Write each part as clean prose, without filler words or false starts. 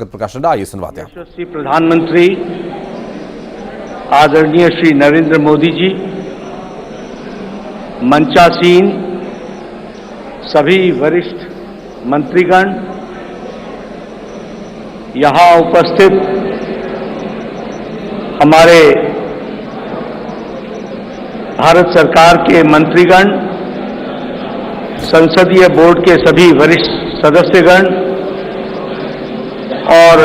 प्रकाशन आइए सुनवाते हैं। यशस्वी प्रधानमंत्री आदरणीय श्री नरेंद्र मोदी जी, मंचासीन सभी वरिष्ठ मंत्रीगण, यहां उपस्थित हमारे भारत सरकार के मंत्रीगण, संसदीय बोर्ड के सभी वरिष्ठ सदस्यगण और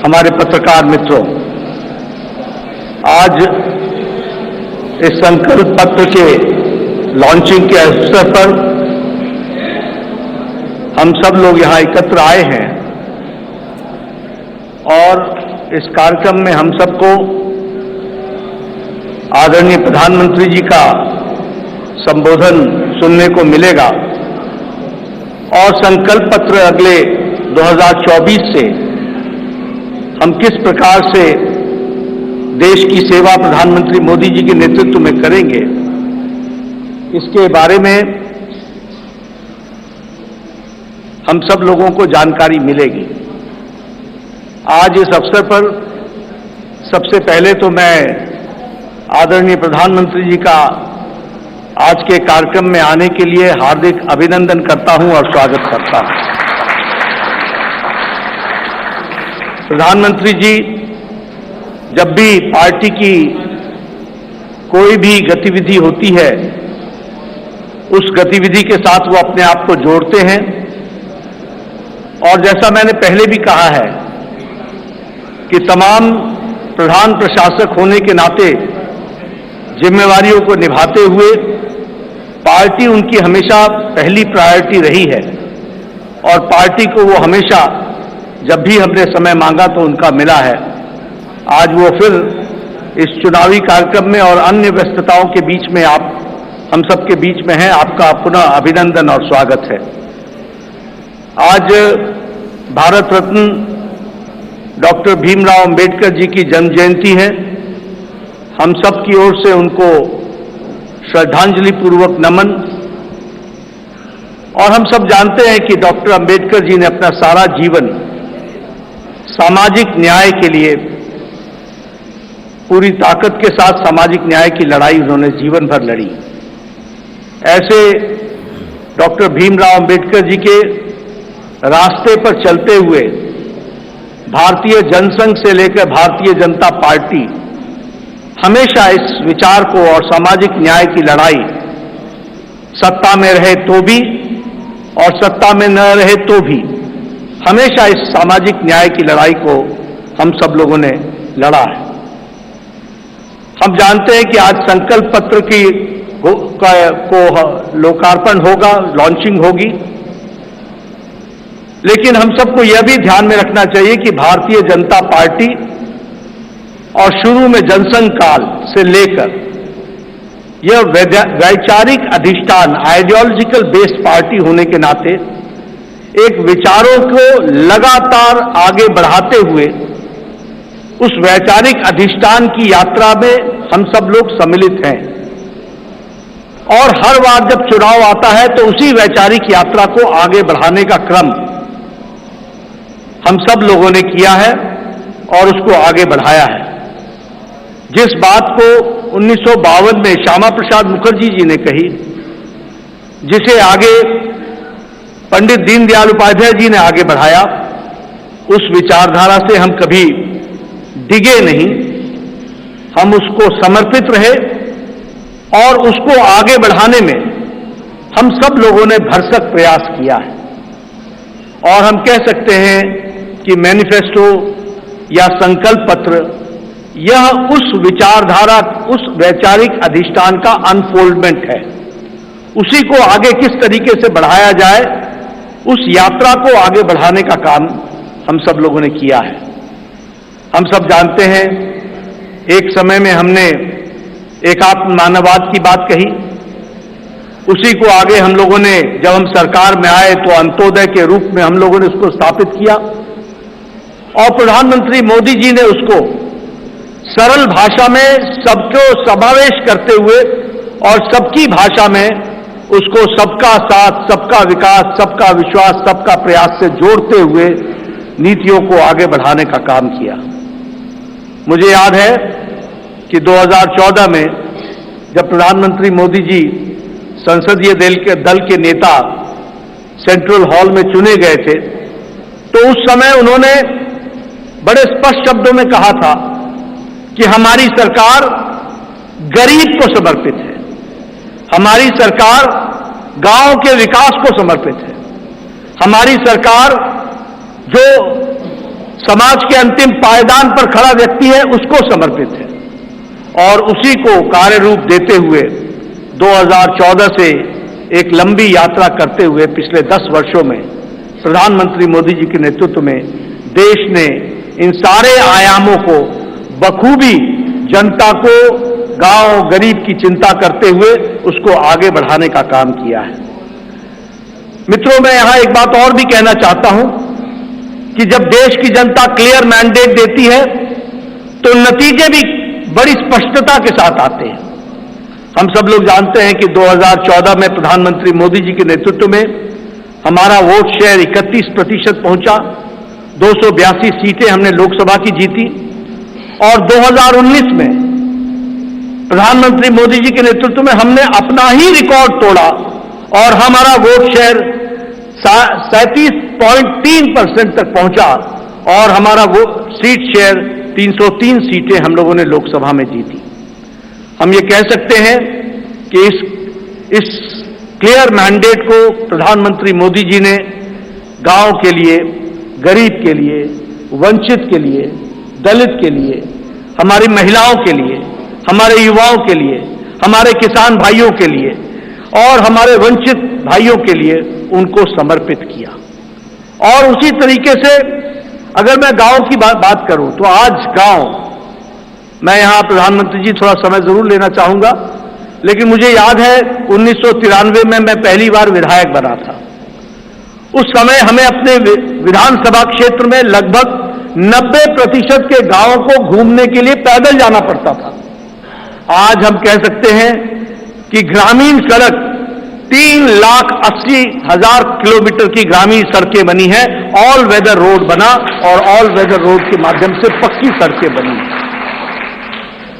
हमारे पत्रकार मित्रों, आज इस संकल्प पत्र के लॉन्चिंग के अवसर पर हम सब लोग यहां एकत्र आए हैं और इस कार्यक्रम में हम सबको आदरणीय प्रधानमंत्री जी का संबोधन सुनने को मिलेगा और संकल्प पत्र अगले 2024 से हम किस प्रकार से देश की सेवा प्रधानमंत्री मोदी जी के नेतृत्व में करेंगे, इसके बारे में हम सब लोगों को जानकारी मिलेगी। आज इस अवसर पर सबसे पहले तो मैं आदरणीय प्रधानमंत्री जी का आज के कार्यक्रम में आने के लिए हार्दिक अभिनंदन करता हूं और स्वागत करता हूं। प्रधानमंत्री जी जब भी पार्टी की कोई भी गतिविधि होती है, उस गतिविधि के साथ वो अपने आप को जोड़ते हैं और जैसा मैंने पहले भी कहा है कि तमाम प्रधान प्रशासक होने के नाते जिम्मेवारियों को निभाते हुए पार्टी उनकी हमेशा पहली प्रायोरिटी रही है और पार्टी को वो हमेशा जब भी हमने समय मांगा तो उनका मिला है। आज वो फिर इस चुनावी कार्यक्रम में और अन्य व्यस्तताओं के बीच में आप हम सबके बीच में हैं। आपका पुनः अभिनंदन और स्वागत है। आज भारत रत्न डॉक्टर भीमराव अंबेडकर जी की जन्म जयंती है। हम सब की ओर से उनको श्रद्धांजलि पूर्वक नमन। और हम सब जानते हैं कि डॉक्टर अंबेडकर जी ने अपना सारा जीवन सामाजिक न्याय के लिए पूरी ताकत के साथ सामाजिक न्याय की लड़ाई उन्होंने जीवन भर लड़ी। ऐसे डॉक्टर भीमराव अंबेडकर जी के रास्ते पर चलते हुए भारतीय जनसंघ से लेकर भारतीय जनता पार्टी हमेशा इस विचार को और सामाजिक न्याय की लड़ाई सत्ता में रहे तो भी और सत्ता में न रहे तो भी हमेशा इस सामाजिक न्याय की लड़ाई को हम सब लोगों ने लड़ा है। हम जानते हैं कि आज संकल्प पत्र को लोकार्पण होगा, लॉन्चिंग होगी, लेकिन हम सबको यह भी ध्यान में रखना चाहिए कि भारतीय जनता पार्टी और शुरू में जनसंघ काल से लेकर यह वैचारिक अधिष्ठान आइडियोलॉजिकल बेस्ड पार्टी होने के नाते एक विचारों को लगातार आगे बढ़ाते हुए उस वैचारिक अधिष्ठान की यात्रा में हम सब लोग सम्मिलित हैं और हर बार जब चुनाव आता है तो उसी वैचारिक यात्रा को आगे बढ़ाने का क्रम हम सब लोगों ने किया है और उसको आगे बढ़ाया है। जिस बात को 1952 में श्यामा प्रसाद मुखर्जी जी ने कही, जिसे आगे पंडित दीनदयाल उपाध्याय जी ने आगे बढ़ाया, उस विचारधारा से हम कभी डिगे नहीं, हम उसको समर्पित रहे और उसको आगे बढ़ाने में हम सब लोगों ने भरसक प्रयास किया है। और हम कह सकते हैं कि मैनिफेस्टो या संकल्प पत्र यह उस विचारधारा, उस वैचारिक अधिष्ठान का अनफोल्डमेंट है। उसी को आगे किस तरीके से बढ़ाया जाए, उस यात्रा को आगे बढ़ाने का काम हम सब लोगों ने किया है। हम सब जानते हैं एक समय में हमने एकात्म मानववाद की बात कही, उसी को आगे हम लोगों ने जब हम सरकार में आए तो अंत्योदय के रूप में हम लोगों ने उसको स्थापित किया और प्रधानमंत्री मोदी जी ने उसको सरल भाषा में सबको समावेश करते हुए और सबकी भाषा में उसको सबका साथ, सबका विकास, सबका विश्वास, सबका प्रयास से जोड़ते हुए नीतियों को आगे बढ़ाने का काम किया। मुझे याद है कि 2014 में जब प्रधानमंत्री मोदी जी संसदीय दल के नेता सेंट्रल हॉल में चुने गए थे, तो उस समय उन्होंने बड़े स्पष्ट शब्दों में कहा था कि हमारी सरकार गरीब को समर्पित है, हमारी सरकार गांव के विकास को समर्पित है, हमारी सरकार जो समाज के अंतिम पायदान पर खड़ा व्यक्ति है उसको समर्पित है। और उसी को कार्य रूप देते हुए 2014 से एक लंबी यात्रा करते हुए पिछले 10 वर्षों में प्रधानमंत्री मोदी जी के नेतृत्व में देश ने इन सारे आयामों को बखूबी जनता को, गांव गरीब की चिंता करते हुए उसको आगे बढ़ाने का काम किया है। मित्रों, मैं यहां एक बात और भी कहना चाहता हूं कि जब देश की जनता क्लियर मैंडेट देती है तो नतीजे भी बड़ी स्पष्टता के साथ आते हैं। हम सब लोग जानते हैं कि 2014 में प्रधानमंत्री मोदी जी के नेतृत्व में हमारा वोट शेयर 31% पहुंचा, 282 सीटें हमने लोकसभा की जीती। और 2019 में प्रधानमंत्री मोदी जी के नेतृत्व में हमने अपना ही रिकॉर्ड तोड़ा और हमारा वोट शेयर 37.3% तक पहुंचा और हमारा वो सीट शेयर 303 सीटें हम लोगों ने लोकसभा में जीती। हम ये कह सकते हैं कि इस क्लियर मैंडेट को प्रधानमंत्री मोदी जी ने गांव के लिए, गरीब के लिए, वंचित के लिए, दलित के लिए, हमारी महिलाओं के लिए, हमारे युवाओं के लिए, हमारे किसान भाइयों के लिए और हमारे वंचित भाइयों के लिए उनको समर्पित किया। और उसी तरीके से अगर मैं गांव की बात करूं तो आज गांव, मैं यहां प्रधानमंत्री जी थोड़ा समय जरूर लेना चाहूंगा, लेकिन मुझे याद है 1993 में मैं पहली बार विधायक बना था। उस समय हमें अपने विधानसभा क्षेत्र में लगभग 90% के गांवों को घूमने के लिए पैदल जाना पड़ता था। आज हम कह सकते हैं कि ग्रामीण सड़क 3,80,000 किलोमीटर की ग्रामीण सड़कें बनी है, ऑल वेदर रोड बना और ऑल वेदर रोड के माध्यम से पक्की सड़कें बनी।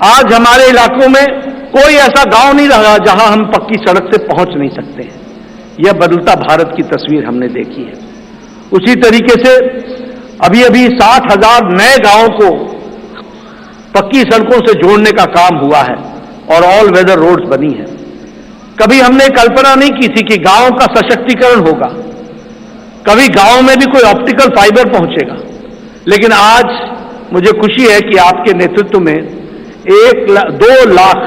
आज हमारे इलाकों में कोई ऐसा गांव नहीं रहा जहां हम पक्की सड़क से पहुंच नहीं सकते हैं। यह बदलता भारत की तस्वीर हमने देखी है। उसी तरीके से अभी अभी 60,000 नए गांवों को पक्की सड़कों से जोड़ने का काम हुआ है और ऑल वेदर रोड्स बनी है। कभी हमने कल्पना नहीं की थी कि गांव का सशक्तिकरण होगा, कभी गांव में भी कोई ऑप्टिकल फाइबर पहुंचेगा, लेकिन आज मुझे खुशी है कि आपके नेतृत्व में 2 लाख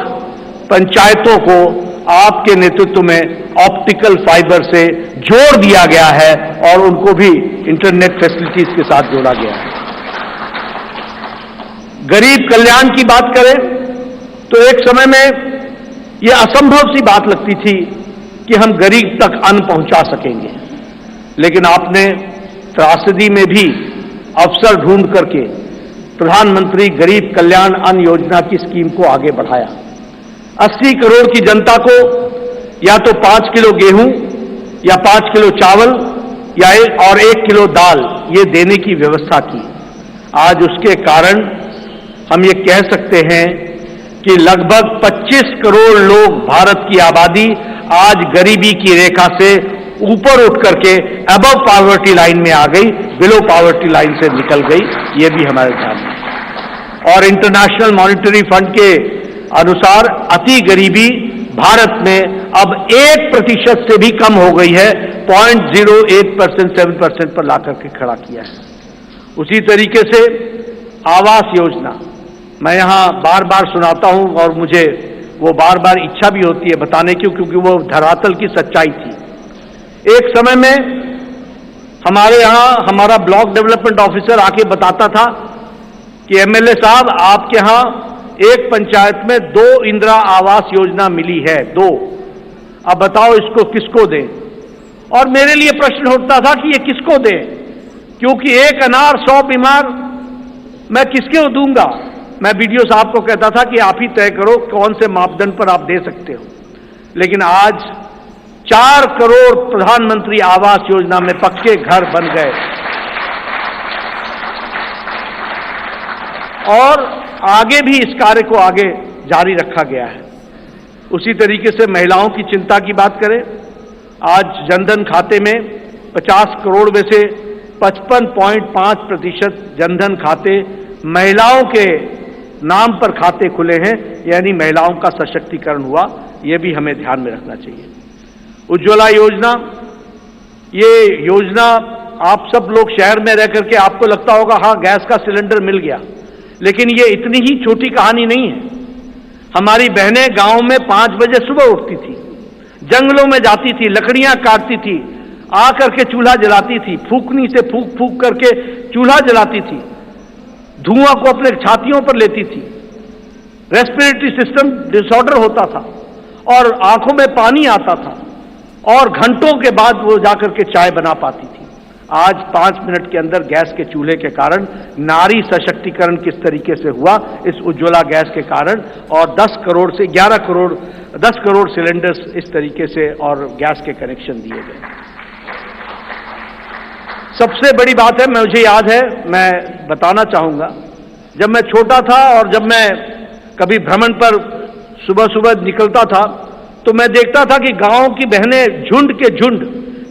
पंचायतों को आपके नेतृत्व में ऑप्टिकल फाइबर से जोड़ दिया गया है और उनको भी इंटरनेट फैसिलिटीज के साथ जोड़ा गया है। गरीब कल्याण की बात करें तो एक समय में यह असंभव सी बात लगती थी कि हम गरीब तक अन्न पहुंचा सकेंगे, लेकिन आपने त्रासदी में भी अवसर ढूंढ करके प्रधानमंत्री गरीब कल्याण अन्न योजना की स्कीम को आगे बढ़ाया। 80 करोड़ की जनता को या तो 5 किलो गेहूं या 5 किलो चावल या 1 किलो दाल ये देने की व्यवस्था की। आज उसके कारण हम ये कह सकते हैं कि लगभग 25 करोड़ लोग, भारत की आबादी आज गरीबी की रेखा से ऊपर उठ करके अबव पॉवर्टी लाइन में आ गई, बिलो पॉवर्टी लाइन से निकल गई। ये भी हमारे सामने। और इंटरनेशनल मॉनिटरी फंड के अनुसार अति गरीबी भारत में अब 1% से भी कम हो गई है, 0.08%, 7% पर लाकर के खड़ा किया है। उसी तरीके से आवास योजना मैं यहां बार बार सुनाता हूं और मुझे वो बार बार इच्छा भी होती है बताने की, क्योंकि वो धरातल की सच्चाई थी। एक समय में हमारे यहां हमारा ब्लॉक डेवलपमेंट ऑफिसर आके बताता था कि एमएलए साहब आपके यहां एक पंचायत में 2 इंदिरा आवास योजना मिली है, 2, अब बताओ इसको किसको दें। और मेरे लिए प्रश्न उठता था कि ये किसको दें, क्योंकि एक अनार 100 बीमार मैं किसके दूंगा। मैं बीडीओ साहब को कहता था कि आप ही तय करो कौन से मापदंड पर आप दे सकते हो। लेकिन आज 4 करोड़ प्रधानमंत्री आवास योजना में पक्के घर बन गए। और आगे भी इस कार्य को आगे जारी रखा गया है। उसी तरीके से महिलाओं की चिंता की बात करें, आज जनधन खाते में 50 करोड़ में से 55.5% जनधन खाते महिलाओं के नाम पर खाते खुले हैं, यानी महिलाओं का सशक्तिकरण हुआ। यह भी हमें ध्यान में रखना चाहिए। उज्ज्वला योजना, ये योजना आप सब लोग शहर में रह करके आपको लगता होगा हाँ गैस का सिलेंडर मिल गया, लेकिन ये इतनी ही छोटी कहानी नहीं है। हमारी बहनें गांव में 5 बजे सुबह उठती थी, जंगलों में जाती थी, लकड़ियां काटती थी, आकर के चूल्हा जलाती थी, फूकनी से फूक फूक करके चूल्हा जलाती थी, धुआं को अपने छातियों पर लेती थी, रेस्पिरेटरी सिस्टम डिसऑर्डर होता था और आंखों में पानी आता था और घंटों के बाद वो जाकर के चाय बना पाती थी। आज 5 मिनट के अंदर गैस के चूल्हे के कारण नारी सशक्तिकरण किस तरीके से हुआ, इस उज्ज्वला गैस के कारण, और 10 करोड़ से 10 करोड़ सिलेंडर्स इस तरीके से और गैस के कनेक्शन दिए गए। सबसे बड़ी बात है, मुझे याद है, मैं बताना चाहूंगा, जब मैं छोटा था और जब मैं कभी भ्रमण पर सुबह सुबह निकलता था तो मैं देखता था कि गांव की बहनें झुंड के झुंड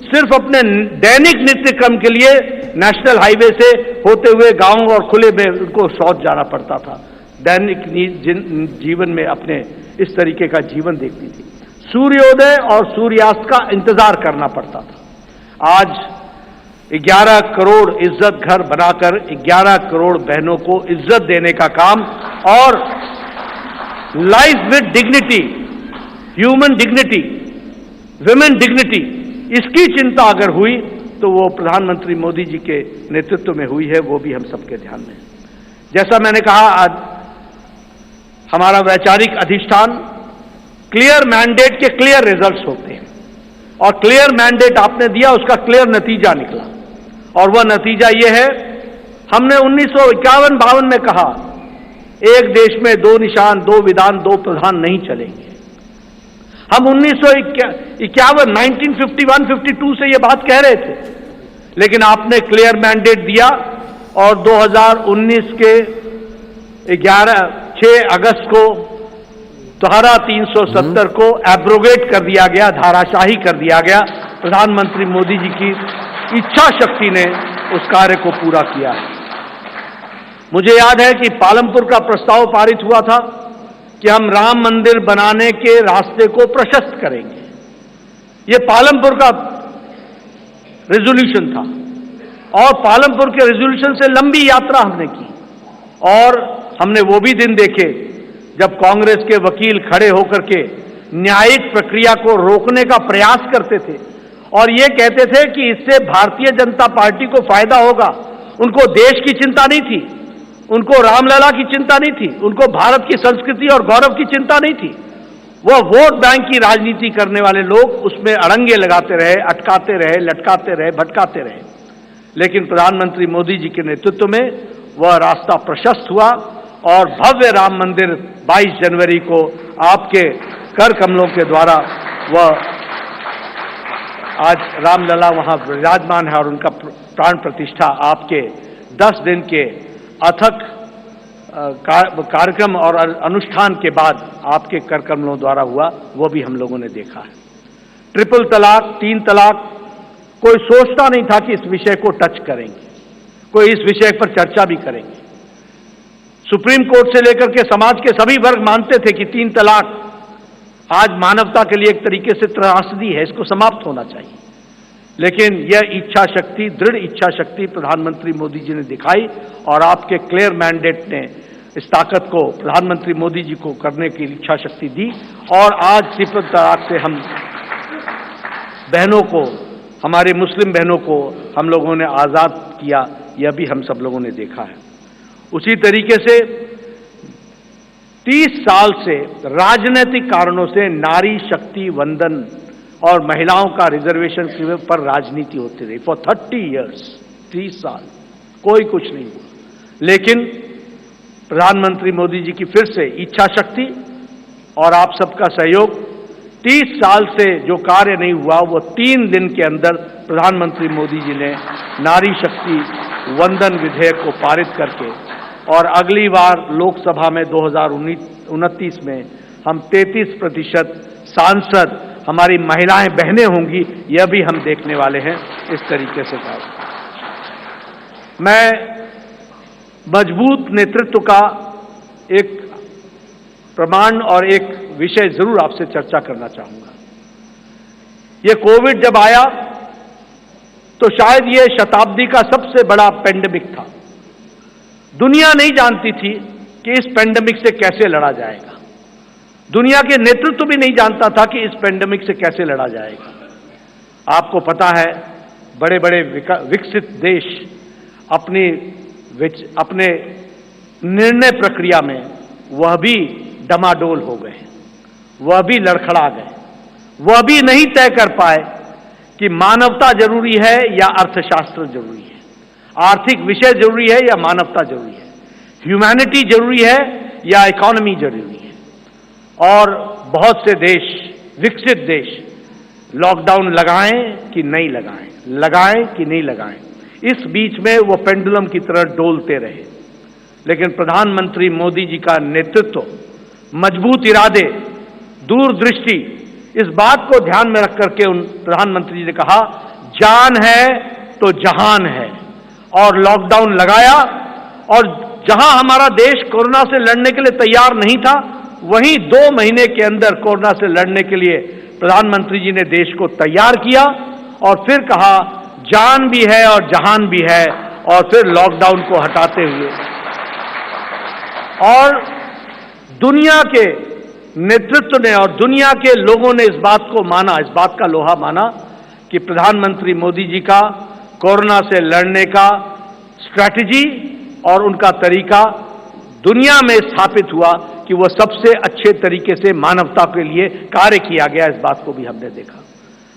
सिर्फ अपने दैनिक नित्य क्रम के लिए नेशनल हाईवे से होते हुए गांव और खुले में उनको शौच जाना पड़ता था। दैनिक जीवन में अपने इस तरीके का जीवन देखती थी। सूर्योदय और सूर्यास्त का इंतजार करना पड़ता था। आज 11 करोड़ इज्जत घर बनाकर 11 करोड़ बहनों को इज्जत देने का काम और life with dignity, human dignity, women dignity, इसकी चिंता अगर हुई तो वो प्रधानमंत्री मोदी जी के नेतृत्व में हुई है, वो भी हम सबके ध्यान में है। जैसा मैंने कहा, आज हमारा वैचारिक अधिष्ठान, क्लियर मैंडेट के क्लियर रिजल्ट्स होते हैं और क्लियर मैंडेट आपने दिया, उसका क्लियर नतीजा निकला और वह नतीजा ये है, हमने 1951-52 में कहा एक देश में 2 निशान, 2 विधान, 2 प्रधान नहीं चलेंगे। हम 1951-52 से ये बात कह रहे थे, लेकिन आपने क्लियर मैंडेट दिया और 2019 के 6 अगस्त को धारा 370 को एब्रोगेट कर दिया गया, धाराशाही कर दिया गया। प्रधानमंत्री मोदी जी की इच्छा शक्ति ने उस कार्य को पूरा किया है। मुझे याद है कि पालमपुर का प्रस्ताव पारित हुआ था कि हम राम मंदिर बनाने के रास्ते को प्रशस्त करेंगे। यह पालमपुर का रेजोल्यूशन था और पालमपुर के रेजोल्यूशन से लंबी यात्रा हमने की और हमने वो भी दिन देखे जब कांग्रेस के वकील खड़े होकर के न्यायिक प्रक्रिया को रोकने का प्रयास करते थे और ये कहते थे कि इससे भारतीय जनता पार्टी को फायदा होगा। उनको देश की चिंता नहीं थी, उनको रामलला की चिंता नहीं थी, उनको भारत की संस्कृति और गौरव की चिंता नहीं थी। वह वोट बैंक की राजनीति करने वाले लोग उसमें अड़ंगे लगाते रहे, अटकाते रहे, लटकाते रहे, भटकाते रहे। लेकिन प्रधानमंत्री मोदी जी के नेतृत्व में वह रास्ता प्रशस्त हुआ और भव्य राम मंदिर 22 जनवरी को आपके कर कमलों के द्वारा वह आज रामलला वहां विराजमान है और उनका प्राण प्रतिष्ठा आपके 10 दिन के अथक कार्यक्रम और अनुष्ठान के बाद आपके कर कमलों द्वारा हुआ, वो भी हम लोगों ने देखा है। ट्रिपल तलाक, 3 तलाक, कोई सोचता नहीं था कि इस विषय को टच करेंगे, कोई इस विषय पर चर्चा भी करेंगे। सुप्रीम कोर्ट से लेकर के समाज के सभी वर्ग मानते थे कि 3 तलाक आज मानवता के लिए एक तरीके से त्रासदी है, इसको समाप्त होना चाहिए। लेकिन यह इच्छा शक्ति, दृढ़ इच्छा शक्ति प्रधानमंत्री मोदी जी ने दिखाई और आपके क्लियर मैंडेट ने इस ताकत को प्रधानमंत्री मोदी जी को करने की इच्छा शक्ति दी और आज ट्रिपल तलाक से हम बहनों को, हमारे मुस्लिम बहनों को हम लोगों ने आजाद किया, यह भी हम सब लोगों ने देखा है। उसी तरीके से 30 साल से राजनीतिक कारणों से नारी शक्ति वंदन और महिलाओं का रिजर्वेशन पर राजनीति होती रही फॉर 30 इयर्स, 30 साल कोई कुछ नहीं हुआ। लेकिन प्रधानमंत्री मोदी जी की फिर से इच्छा शक्ति और आप सबका सहयोग, 30 साल से जो कार्य नहीं हुआ वो 3 दिन के अंदर प्रधानमंत्री मोदी जी ने नारी शक्ति वंदन विधेयक को पारित करके और अगली बार लोकसभा में 2029 में हम 33% सांसद हमारी महिलाएं बहनें होंगी, यह भी हम देखने वाले हैं। इस तरीके से काम मैं मजबूत नेतृत्व का एक प्रमाण और एक विषय जरूर आपसे चर्चा करना चाहूंगा। ये कोविड जब आया तो शायद ये शताब्दी का सबसे बड़ा पेंडेमिक था। दुनिया नहीं जानती थी कि इस पेंडेमिक से कैसे लड़ा जाएगा। दुनिया के नेतृत्व भी नहीं जानता था कि इस पेंडेमिक से कैसे लड़ा जाएगा। आपको पता है, बड़े बड़े विकसित देश अपने निर्णय प्रक्रिया में वह भी डमाडोल हो गए, वह भी लड़खड़ा गए, वह भी नहीं तय कर पाए कि मानवता जरूरी है या अर्थशास्त्र जरूरी है, आर्थिक विषय जरूरी है या मानवता जरूरी है, ह्यूमैनिटी जरूरी है या इकोनॉमी जरूरी है। और बहुत से देश, विकसित देश, लॉकडाउन लगाएं कि नहीं लगाएं, लगाएं कि नहीं लगाएं, इस बीच में वो पेंडुलम की तरह डोलते रहे। लेकिन प्रधानमंत्री मोदी जी का नेतृत्व, मजबूत इरादे, दूरदृष्टि, इस बात को ध्यान में रख करके उन प्रधानमंत्री जी ने कहा, जान है तो जहान है, और लॉकडाउन लगाया। और जहां हमारा देश कोरोना से लड़ने के लिए तैयार नहीं था, वहीं 2 महीने के अंदर कोरोना से लड़ने के लिए प्रधानमंत्री जी ने देश को तैयार किया और फिर कहा, जान भी है और जहान भी है, और फिर लॉकडाउन को हटाते हुए और दुनिया के नेतृत्व ने और दुनिया के लोगों ने इस बात को माना, इस बात का लोहा माना कि प्रधानमंत्री मोदी जी का कोरोना से लड़ने का स्ट्रैटेजी और उनका तरीका दुनिया में स्थापित हुआ कि वह सबसे अच्छे तरीके से मानवता के लिए कार्य किया गया। इस बात को भी हमने देखा।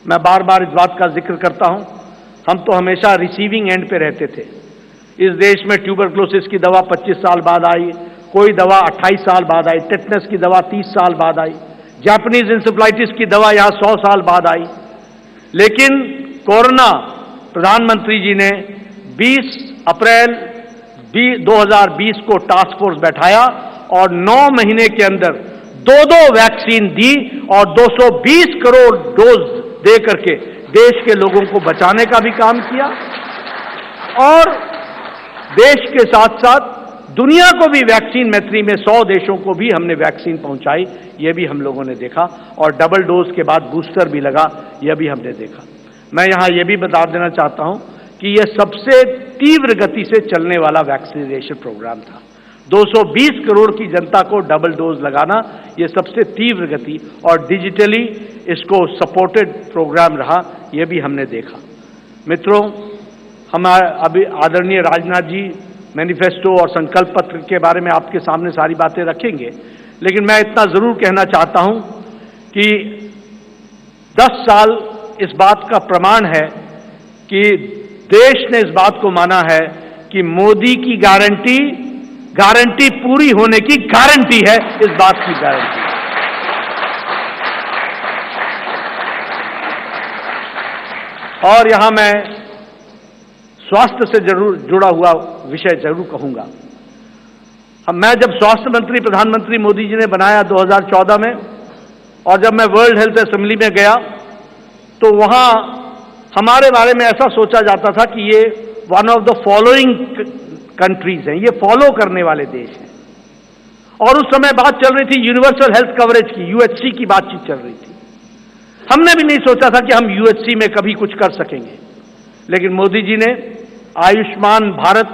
मैं बार बार इस बात का जिक्र करता हूं, हम तो हमेशा रिसीविंग एंड पे रहते थे। इस देश में ट्यूबरक्लोसिस की दवा 25 साल बाद आई, कोई दवा 28 साल बाद आई, टेटनस की दवा 30 साल बाद आई, जापानीज इंसेफ्लाइटिस की दवा यहां 100 साल बाद आई। लेकिन कोरोना, प्रधानमंत्री जी ने 20 अप्रैल 2020 को टास्क फोर्स बैठाया और 9 महीने के अंदर 2 वैक्सीन दी और 220 करोड़ डोज दे करके देश के लोगों को बचाने का भी काम किया। और देश के साथ साथ दुनिया को भी वैक्सीन मैत्री में 100 देशों को भी हमने वैक्सीन पहुंचाई, यह भी हम लोगों ने देखा। और डबल डोज के बाद बूस्टर भी लगा, यह भी हमने देखा। मैं यहां यह भी बता देना चाहता हूं कि यह सबसे तीव्र गति से चलने वाला वैक्सीनेशन प्रोग्राम था। 220 करोड़ की जनता को डबल डोज लगाना, यह सबसे तीव्र गति और डिजिटली इसको सपोर्टेड प्रोग्राम रहा, यह भी हमने देखा। मित्रों, हमारे अभी आदरणीय राजनाथ जी मैनिफेस्टो और संकल्प पत्र के बारे में आपके सामने सारी बातें रखेंगे, लेकिन मैं इतना जरूर कहना चाहता हूं कि 10 साल इस बात का प्रमाण है कि देश ने इस बात को माना है कि मोदी की गारंटी पूरी होने की गारंटी है, इस बात की गारंटी। और यहां मैं स्वास्थ्य से जरूर जुड़ा हुआ विषय जरूर कहूंगा। मैं जब स्वास्थ्य मंत्री प्रधानमंत्री मोदी जी ने बनाया 2014 में, और जब मैं वर्ल्ड हेल्थ असेंबली में गया तो वहां हमारे बारे में ऐसा सोचा जाता था कि ये one of the following countries हैं, ये फॉलो करने वाले देश हैं। और उस समय बात चल रही थी यूनिवर्सल हेल्थ कवरेज की, यूएचसी की बातचीत चल रही थी। हमने भी नहीं सोचा था कि हम यूएचसी में कभी कुछ कर सकेंगे, लेकिन मोदी जी ने आयुष्मान भारत,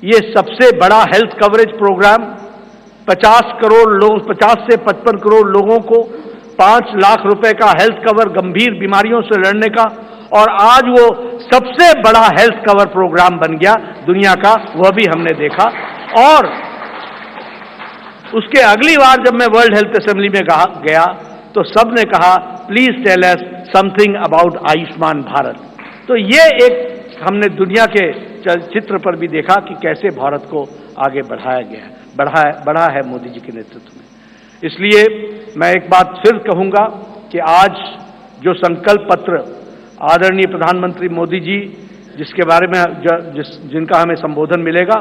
ये सबसे बड़ा हेल्थ कवरेज प्रोग्राम, 50 करोड़ लोग, 50 से 55 करोड़ लोगों को 5 लाख रुपए का हेल्थ कवर गंभीर बीमारियों से लड़ने का, और आज वो सबसे बड़ा हेल्थ कवर प्रोग्राम बन गया दुनिया का, वह भी हमने देखा। और उसके अगली बार जब मैं वर्ल्ड हेल्थ असेंबली में गया तो सबने कहा, please tell us something about Ayushman Bharat. तो ये एक हमने दुनिया के चित्र पर भी देखा कि कैसे भारत को आगे बढ़ाया गया, बढ़ा है मोदी जी के नेतृत्व में। इसलिए मैं एक बात फिर कहूंगा कि आज जो संकल्प पत्र आदरणीय प्रधानमंत्री मोदी जी जिसके बारे में जिनका हमें संबोधन मिलेगा,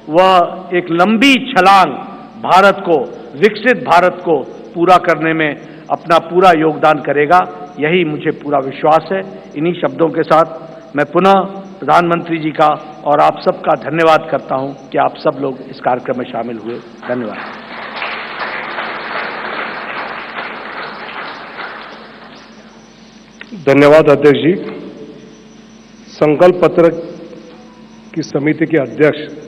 वह एक लंबी छलांग भारत को, विकसित भारत को पूरा करने में अपना पूरा योगदान करेगा, यही मुझे पूरा विश्वास है। इन्हीं शब्दों के साथ मैं पुनः प्रधानमंत्री जी का और आप सबका धन्यवाद करता हूं कि आप सब लोग इस कार्यक्रम में शामिल हुए। धन्यवाद। धन्यवाद अध्यक्ष जी। संकल्प पत्र की समिति के अध्यक्ष